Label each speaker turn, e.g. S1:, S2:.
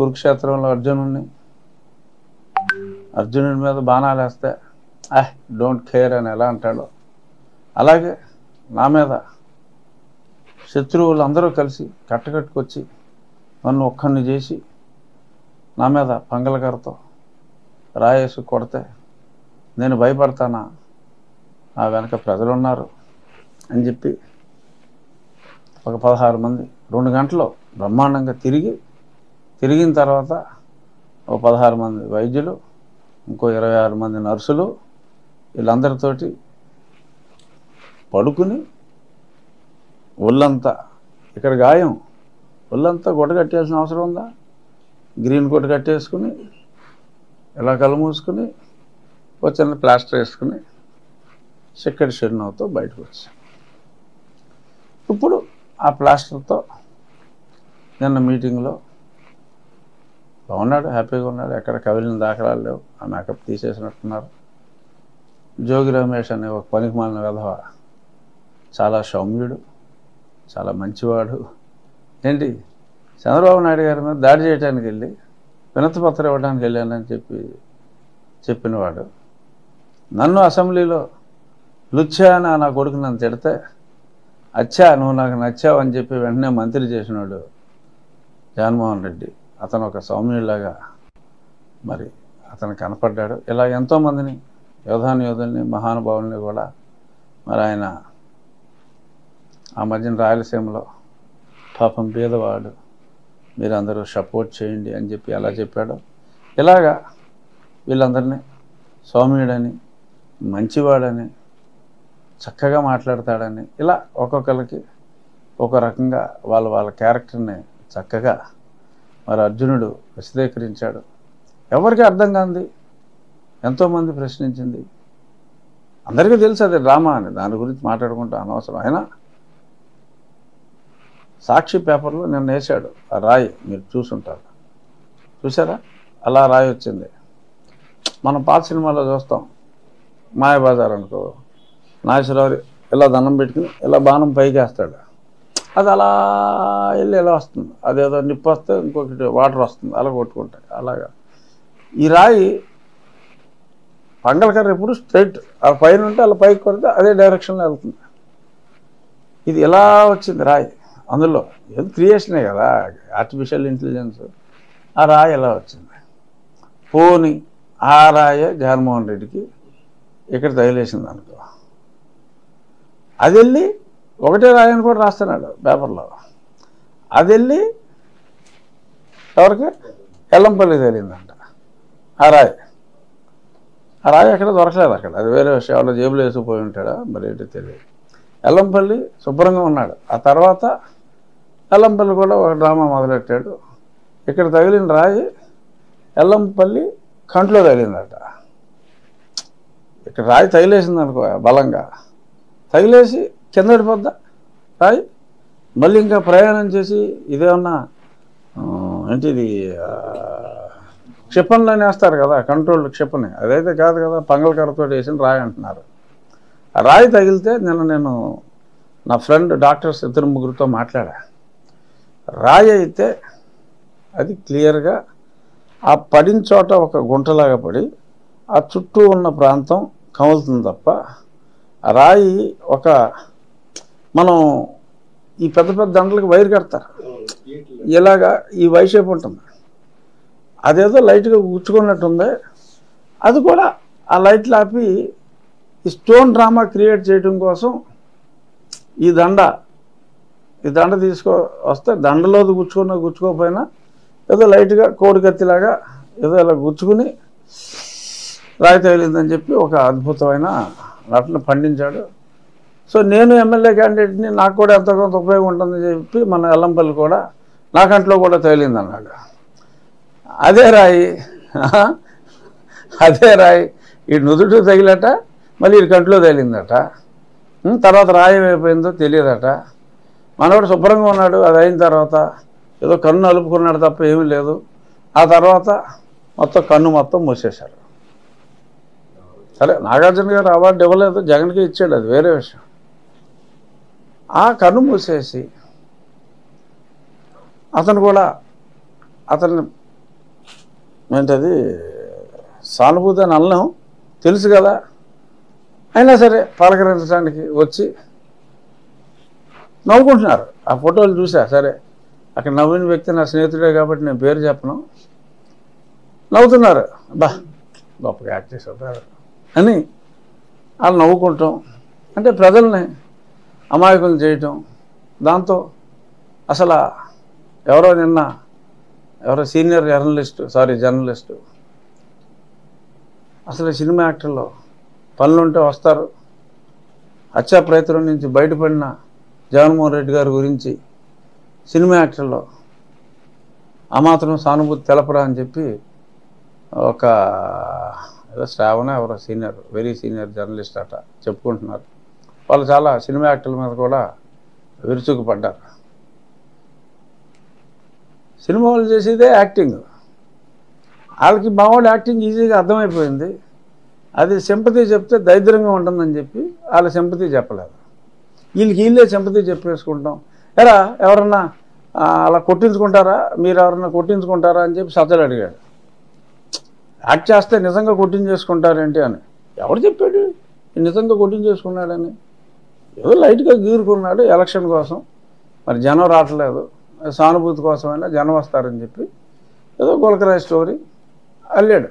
S1: కురుక్షేత్రంలో అర్జునుడి మీద బాణాలు వేస్తే డోంట్ కేర్ అని ఎలా అంటాడో అలాగే నా మీద శత్రువులు అందరూ కలిసి కట్టకట్టుకొచ్చి నన్ను ఒక్కడిని చేసి నా మీద పంగలకరతో రాయేసి కొడితే నేను భయపడతానా? నా వెనక ప్రజలు ఉన్నారు అని చెప్పి ఒక 16 మంది 2 గంటలు బ్రహ్మాండంగా తిరిగిన తర్వాత ఒక 16 మంది వైద్యులు, ఇంకో 26 మంది నర్సులు, వీళ్ళందరితోటి పడుకుని ఒళ్ళంతా ఇక్కడ గాయం, ఒళ్ళంతా గుడ్డ కట్టేయాల్సిన అవసరం ఉందా? గ్రీన్ గుడ్డ కట్టేసుకుని ఇలా కళ్ళు మూసుకుని ఒక చిన్న ప్లాస్టర్ వేసుకుని చిక్కటి చిరునవ్వుతో బయటకు వచ్చాను. ఇప్పుడు ఆ ప్లాస్టర్తో నిన్న మీటింగ్లో బాగున్నాడు, హ్యాపీగా ఉన్నాడు, ఎక్కడ కవిలిన దాఖలాలు లేవు, ఆ మేకప్ తీసేసినట్టున్నారు. జోగి రమేష్ అనే ఒక పనికిమాలిన వెధవ చాలా సౌమ్యుడు, చాలా మంచివాడు. ఏంటి చంద్రబాబు నాయుడు గారి మీద దాడి చేయడానికి వెళ్ళి వినతి పత్రం ఇవ్వడానికి వెళ్ళానని చెప్పినవాడు నన్ను అసెంబ్లీలో లుచ్చా అని నా కొడుకు నన్ను తిడితే అచ్చా నువ్వు నాకు నచ్చావు అని చెప్పి వెంటనే మంత్రి చేసినాడు జగన్మోహన్ రెడ్డి. అతను ఒక సౌమ్యుడిలాగా మరి అతను కనపడ్డాడు. ఇలా ఎంతోమందిని యోధుల్ని మహానుభావుల్ని కూడా మరి ఆయన ఆ మధ్యన రాయలసీమలో పాపం పేదవాడు, మీరందరూ సపోర్ట్ చేయండి అని చెప్పి అలా చెప్పాడు. ఇలాగా వీళ్ళందరినీ సౌమ్యుడని, మంచివాడని, చక్కగా మాట్లాడతాడని ఇలా ఒక్కొక్కరికి ఒక రకంగా వాళ్ళ క్యారెక్టర్ని చక్కగా మరి అర్జునుడు విశదీకరించాడు. ఎవరికి అర్థం కాంది, ఎంతోమంది ప్రశ్నించింది. అందరికీ తెలుసు అది డ్రామా అని, దాని గురించి మాట్లాడుకుంటూ అనవసరం. అయినా సాక్షి పేపర్లో నిన్న వేశాడు ఆ రాయి, మీరు చూసుంటారు, చూసారా? అలా రాయి వచ్చింది. మనం పాత సినిమాలో చూస్తాం, మాయబజార్ అనుకో, నాగేశ్వరరావు ఇలా దండం పెట్టుకుని ఇలా బాణం పైకి వేస్తాడు, అది అలా వెళ్ళి ఎలా వస్తుంది, అదేదో నిప్పు వస్తే ఇంకొకటి వాటర్ వస్తుంది, అలా కొట్టుకుంటాయి. అలాగా ఈ రాయి పంగలకర్ర ఎప్పుడు స్ట్రైట్ ఆ పైన ఉంటే అలా పైకి కొడితే అదే డైరెక్షన్లో వెళ్తుంది. ఇది ఎలా వచ్చింది రాయి? అందులో ఏది క్రియేషనే కదా, ఆర్టిఫిషియల్ ఇంటెలిజెన్స్. ఆ రాయి ఎలా వచ్చింది? పోని ఆ రాయే జగన్మోహన్ రెడ్డికి ఇక్కడ తగిలేసింది అనుకో, అది వెళ్ళి ఒకటే రాయని కూడా రాస్తున్నాడు పేపర్లో, అది వెళ్ళి ఎవరికి? ఎల్లంపల్లి తగిలిందంట ఆ రాయి. ఆ రాయి ఎక్కడ దొరకలేదు అక్కడ, అది వేరే విషయం, ఎవరో జేబులో వేసుకుపోయి ఉంటాడా మరి ఏంటో తెలియదు. ఎల్లంపల్లి శుభ్రంగా ఉన్నాడు. ఆ తర్వాత ఎల్లంపల్లి కూడా ఒక డ్రామా మొదలెట్టాడు. ఇక్కడ తగిలిన రాయి ఎల్లంపల్లి కంట్లో తగిలిందట. ఇక్కడ రాయి తగిలేసింది అనుకో, బలంగా తగిలేసి కింద పడిపోద్దా రాయి? మళ్ళీ ఇంకా ప్రయాణం చేసి ఇదేమన్నా ఏంటిది క్షిపణిలోనే వేస్తారు కదా, కంట్రోల్డ్ క్షిపణి, అదైతే కాదు కదా, పంగలకర్రతో వేసిన రాయి అంటున్నారు. ఆ రాయి తగిలితే నేను నా ఫ్రెండ్ డాక్టర్స్ 2-3తో మాట్లాడా. రాయి అయితే అది క్లియర్గా ఆ పడిన చోట ఒక గుంటలాగా పడి ఆ చుట్టూ ఉన్న ప్రాంతం కములుతుంది తప్ప, ఆ రాయి ఒక మనం ఈ పెద్ద పెద్ద దండలకు వైర్ కడతారు, ఇలాగా ఈ వైషేపు ఉంటుంది, అదేదో లైట్గా గుచ్చుకున్నట్టుంది. అది కూడా ఆ లైట్లు ఆపి ఈ స్టోన్ డ్రామా క్రియేట్ చేయడం కోసం ఈ దండ వస్తే దండలోది గుచ్చుకోకపోయినా ఏదో లైట్గా కోడి కత్తిలాగా ఏదో ఇలా గుచ్చుకుని రాయి తగిలిందని చెప్పి ఒక అద్భుతమైన నటన పండించాడు. సో నేను ఎమ్మెల్యే క్యాండిడేట్ని, నాకు కూడా ఎంతో కొంత ఉపయోగం ఉంటుందని చెప్పి మన ఎల్లంపల్లి కూడా నా కంట్లో కూడా తగిలింది అన్నాడు. అదే రాయి ఈ నుదుడు తగిలట, మళ్ళీ ఈ కంట్లో తగిలిందట. తర్వాత రాయి ఏమైపోయిందో తెలియదట. మనవాడు శుభ్రంగా ఉన్నాడు. అది అయిన తర్వాత ఏదో కన్ను అలుపుకున్నాడు తప్ప ఏమీ లేదు. ఆ తర్వాత కన్ను మొత్తం మూసేశారు. సరే, నాగార్జున గారు అవార్డు ఇవ్వలేదు, జగన్కి ఇచ్చాడు, అది వేరే విషయం. ఆ కన్ను మూసేసి అతను కూడా అతన్ని ఏంటది సానుభూతి అని అల్లం తెలుసు కదా, అయినా సరే పలకరించడానికి వచ్చి నవ్వుకుంటున్నారు. ఆ ఫోటోలు చూసా, సరే అక్కడ నవ్విన వ్యక్తి నా స్నేహితుడే కాబట్టి నేను పేరు చెప్పను, నవ్వుతున్నారు. బా గొప్పగా యాక్ట్ చేసేవారు అని వాళ్ళు నవ్వుకుంటాం. అంటే ప్రజల్ని అమాయకులు చేయటం. దాంతో అసలు ఎవరో సీనియర్ జర్నలిస్టు అసలు సినిమా యాక్టర్లో పనులుంటే వస్తారు, హత్యా ప్రయత్నం నుంచి బయటపడిన జగన్మోహన్ రెడ్డి గారి గురించి సినిమా యాక్టర్లో ఆ మాత్రం సానుభూతి తెలపరా అని చెప్పి ఒక ఏదో శ్రావణ ఎవరో వెరీ సీనియర్ జర్నలిస్ట్ అట చెప్పుకుంటున్నారు. వాళ్ళు చాలా సినిమా యాక్టర్ల మీద కూడా విరుచుకుపడ్డారు. సినిమా వాళ్ళు చేసేదే యాక్టింగ్, వాళ్ళకి మామూలు యాక్టింగ్ ఈజీగా అర్థమైపోయింది. అది సింపతి చెప్తే దరిద్రంగా ఉంటుందని చెప్పి వాళ్ళ సింపతి చెప్పలేదు. వీళ్ళే సింపతి చెప్పేసుకుంటాం. ఎవరన్నా అలా కొట్టించుకుంటారా, మీరు ఎవరన్నా కొట్టించుకుంటారా అని చెప్పి సజ్జలు అడిగాడు. యాక్ట్ చేస్తే నిజంగా కొట్టించేసుకుంటారేంటి అని. ఎవరు చెప్పాడు నిజంగా కొట్టించేసుకున్నాడని? ఏదో లైట్గా గీరుకున్నాడు ఎలక్షన్ కోసం, మరి జనం రావట్లేదు, సానుభూతి కోసమైనా జనం వస్తారని చెప్పి ఏదో గులకరాయి స్టోరీ అల్లాడు.